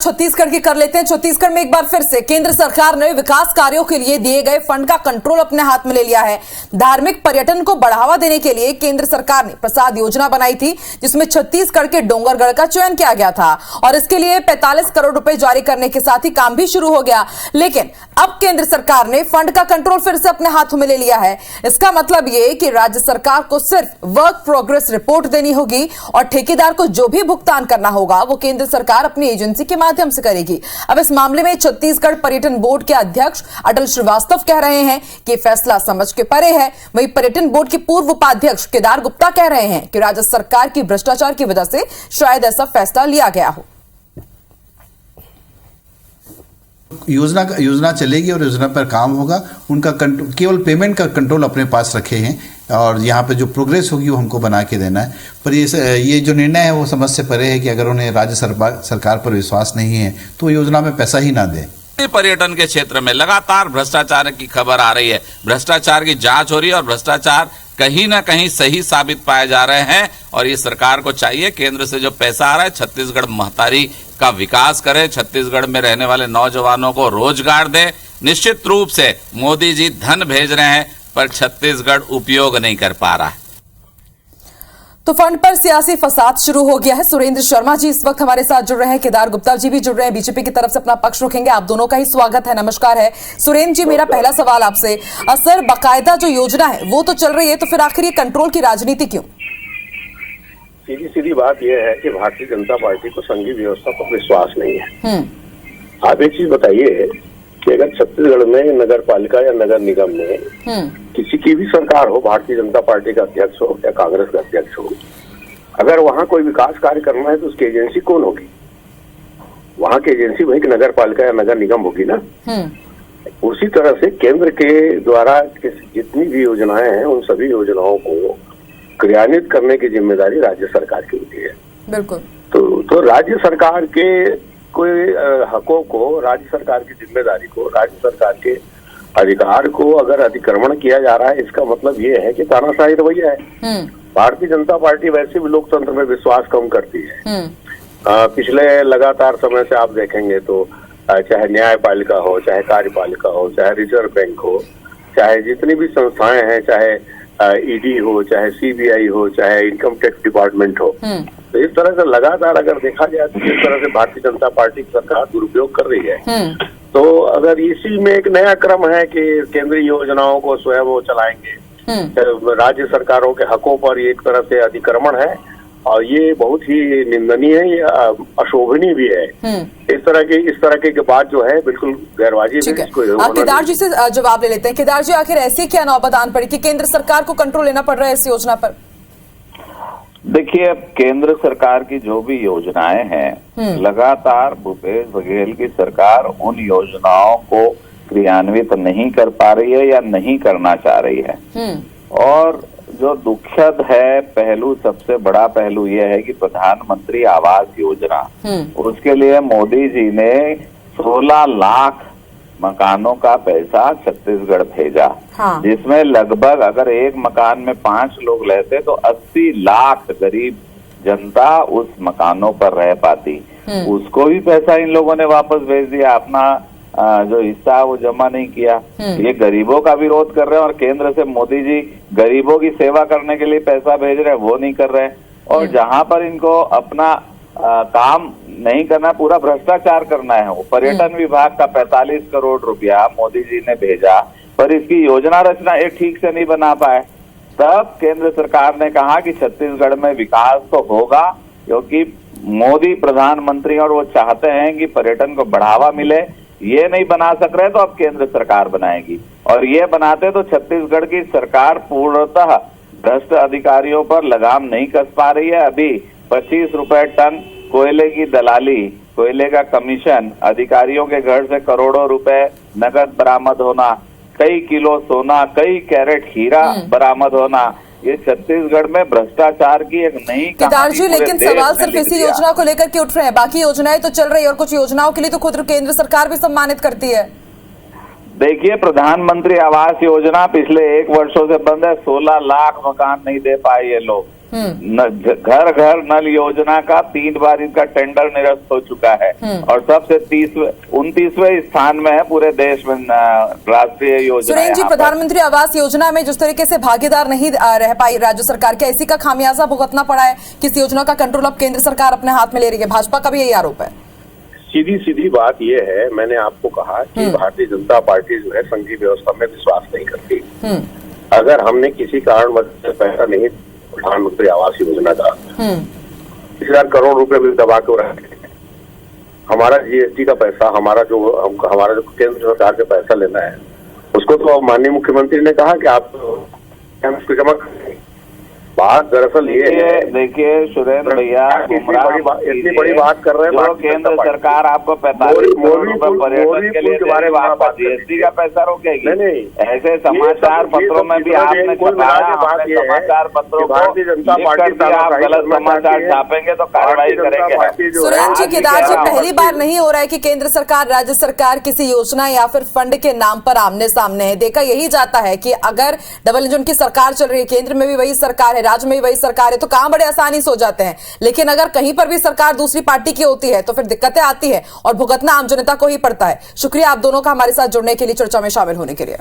छत्तीसगढ़ की कर लेते हैं। छत्तीसगढ़ में एक बार फिर से केंद्र सरकार ने विकास कार्यों के लिए दिए गए फंड का कंट्रोल अपने हाथ में ले लिया है। धार्मिक पर्यटन को बढ़ावा देने के लिए केंद्र सरकार ने प्रसाद योजना बनाई थी, जिसमें छत्तीसगढ़ के डोंगरगढ़ का चयन किया गया था और इसके लिए 45 करोड़ रुपए जारी करने के साथ ही काम भी शुरू हो गया। लेकिन अब केंद्र सरकार ने फंड का कंट्रोल फिर से अपने हाथों में ले लिया है। इसका मतलब यह कि राज्य सरकार को सिर्फ वर्क प्रोग्रेस रिपोर्ट देनी होगी और ठेकेदार को जो भी भुगतान करना होगा वो केंद्र सरकार अपनी एजेंसी के माध्यम से करेगी। अब इस मामले में छत्तीसगढ़ पर्यटन बोर्ड के अध्यक्ष अटल श्रीवास्तव कह रहे हैं कि फैसला समझ के परे है। वहीं पर्यटन बोर्ड के पूर्व उपाध्यक्ष केदार गुप्ता कह रहे हैं कि राज्य सरकार की भ्रष्टाचार की वजह से शायद ऐसा फैसला लिया गया हो। योजना चलेगी और योजना पर काम होगा। उनका केवल पेमेंट का कंट्रोल अपने पास रखे हैं और यहाँ पे जो प्रोग्रेस होगी वो हमको बना के देना है। पर ये जो निर्णय है वो समझ से परे है कि अगर उन्हें राज्य सरकार पर विश्वास नहीं है तो योजना में पैसा ही ना दें। पर्यटन के क्षेत्र में लगातार भ्रष्टाचार की खबर आ रही है। भ्रष्टाचार की जांच हो रही है और भ्रष्टाचार कहीं ना कहीं सही साबित पाए जा रहे हैं और ये सरकार को चाहिए केंद्र से जो पैसा आ रहा है छत्तीसगढ़ महतारी का विकास करे, छत्तीसगढ़ में रहने वाले नौजवानों को रोजगार दे। निश्चित रूप से मोदी जी धन भेज रहे हैं पर छत्तीसगढ़ उपयोग नहीं कर पा रहा है। तो फंड पर सियासी फसाद शुरू हो गया है। सुरेंद्र शर्मा जी इस वक्त हमारे साथ जुड़ रहे हैं, केदार गुप्ता जी भी जुड़ रहे हैं, बीजेपी की तरफ से अपना पक्ष रखेंगे। आप दोनों का ही स्वागत है, नमस्कार है। सुरेंद्र जी, मेरा पहला सवाल आपसे, सर बाकायदा जो योजना है वो तो चल रही है, तो फिर आखिर ये कंट्रोल की राजनीति क्यों? सीधी बात यह है कि भारतीय जनता पार्टी को संघीय व्यवस्था पर विश्वास नहीं है। आप एक चीज बताइए कि अगर छत्तीसगढ़ में नगर पालिका या नगर निगम में किसी की भी सरकार हो, भारतीय जनता पार्टी का अध्यक्ष हो या कांग्रेस का अध्यक्ष हो, अगर वहाँ कोई विकास कार्य करना है तो उसकी एजेंसी कौन होगी? वहाँ की एजेंसी वही नगर पालिका या नगर निगम होगी ना। उसी तरह से केंद्र के द्वारा जितनी भी योजनाएं हैं उन सभी योजनाओं को क्रियान्वित करने की जिम्मेदारी राज्य सरकार की होती है। बिल्कुल। तो राज्य सरकार के कोई हकों को, राज्य सरकार की जिम्मेदारी को, राज्य सरकार के अधिकार को अगर अतिक्रमण किया जा रहा है, इसका मतलब ये है कि तानाशाही रवैया है। भारतीय जनता पार्टी वैसे भी लोकतंत्र में विश्वास कम करती है। पिछले लगातार समय से आप देखेंगे तो चाहे न्यायपालिका हो, चाहे कार्यपालिका हो, चाहे रिजर्व बैंक हो, चाहे जितनी भी संस्थाएं हैं, चाहे ईडी हो, चाहे सीबीआई हो, चाहे इनकम टैक्स डिपार्टमेंट हो, तो इस तरह से लगातार अगर देखा जाए तो जिस तरह से भारतीय जनता पार्टी की सरकार दुरुपयोग कर रही है, तो अगर इसी में एक नया क्रम है कि केंद्रीय योजनाओं को स्वयं वो चलाएंगे, राज्य सरकारों के हकों पर एक तरह से अतिक्रमण है और ये बहुत ही निंदनीय है, ये अशोभनीय भी है। इस तरह की बात जो है बिल्कुल गैरवाजिब है। केदार जी से जवाब ले लेते हैं। केदार जी, आखिर ऐसी क्या नौबत आन पड़ी कि केंद्र सरकार को कंट्रोल लेना पड़ रहा है इस योजना पर? देखिए, अब केंद्र सरकार की जो भी योजनाएं हैं, लगातार भूपेश बघेल की सरकार उन योजनाओं को क्रियान्वित नहीं कर पा रही है या नहीं करना चाह रही है। और जो दुखद है पहलू, सबसे बड़ा पहलू यह है कि प्रधानमंत्री आवास योजना, उसके लिए मोदी जी ने 16 लाख मकानों का पैसा छत्तीसगढ़ भेजा। जिसमें लगभग अगर एक मकान में 5 लोग रहते तो 80 लाख गरीब जनता उस मकानों पर रह पाती। उसको भी पैसा इन लोगों ने वापस भेज दिया, अपना जो हिस्सा वो जमा नहीं किया। ये गरीबों का विरोध कर रहे हैं और केंद्र से मोदी जी गरीबों की सेवा करने के लिए पैसा भेज रहे हैं, वो नहीं कर रहे। और जहां पर इनको अपना काम नहीं करना, पूरा भ्रष्टाचार करना है, वो पर्यटन विभाग का 45 करोड़ रुपया मोदी जी ने भेजा पर इसकी योजना रचना एक ठीक से नहीं बना पाए। तब केंद्र सरकार ने कहा कि छत्तीसगढ़ में विकास तो होगा क्योंकि मोदी प्रधानमंत्री और वो चाहते हैं कि पर्यटन को बढ़ावा मिले। ये नहीं बना सक रहे तो अब केंद्र सरकार बनाएगी और ये बनाते तो छत्तीसगढ़ की सरकार पूर्णतः भ्रष्ट अधिकारियों पर लगाम नहीं कस पा रही है। अभी 25 रुपए टन कोयले की दलाली, कोयले का कमीशन, अधिकारियों के घर से करोड़ों रुपए नकद बरामद होना, कई किलो सोना, कई कैरेट हीरा बरामद होना, ये छत्तीसगढ़ में भ्रष्टाचार की एक नई केदार जी, लेकिन सवाल सिर्फ इसी योजना को लेकर के उठ रहे हैं, बाकी योजनाएं तो चल रही है और कुछ योजनाओं के लिए तो खुद केंद्र सरकार भी सम्मानित करती है। देखिए, प्रधानमंत्री आवास योजना पिछले 1 वर्षों से बंद है, 16 लाख मकान नहीं दे पाए ये लोग। घर घर नल योजना का 3 बार इनका टेंडर निरस्त हो चुका है और सबसे 29वें स्थान में है पूरे देश में राष्ट्रीय योजना। सुरेंद्र जी, प्रधानमंत्री आवास योजना में जिस तरीके से भागीदार नहीं रह पाई राज्य सरकार, क्या इसी का खामियाजा भुगतना पड़ा है कि इस योजना का कंट्रोल अब केंद्र सरकार अपने हाथ में ले रही है? भाजपा का भी यही आरोप है। सीधी बात यह है, मैंने आपको कहा कि भारतीय जनता पार्टी जो है संघीय व्यवस्था में विश्वास नहीं करती। अगर हमने किसी कारणवश पैसा नहीं, प्रधानमंत्री आवास योजना का 30,000 करोड़ रुपए भी दबा के रखे, हमारा जीएसटी का पैसा, हमारा जो केंद्र सरकार के पैसा लेना है, उसको तो माननीय मुख्यमंत्री ने कहा कि आप उसको जमा करें। बात दरअसल ये है, देखिए सुरेंद्र भैया, इतनी बड़ी बात कर रहे हैं। जो केंद्र सरकार आपको 45 करोड़ रुपए पर्यटन के लिए दे रही है, आपका जीएसटी का पैसा रोकेगी? नहीं, ऐसे समाचार पत्रों में भी आपने छपाया, समाचार पत्रों को आप गलत समाचार छापेंगे तो कार्रवाई करेंगे। सुरेंद्र जी, केदार जी, पहली बार नहीं हो रहा है कि केंद्र सरकार राज्य सरकार किसी योजना या फिर फंड के नाम पर आमने सामने है। देखा यही जाता है कि अगर डबल इंजन की सरकार चल रही है, केंद्र में भी वही सरकार है, राज्य में भी वही सरकार है, तो काम बड़े आसानी से हो जाते हैं। लेकिन अगर कहीं पर भी सरकार दूसरी पार्टी की होती है तो फिर दिक्कतें आती है और भुगतना आम जनता को ही पड़ता है। शुक्रिया आप दोनों का हमारे साथ जुड़ने के लिए, चर्चा में शामिल होने के लिए।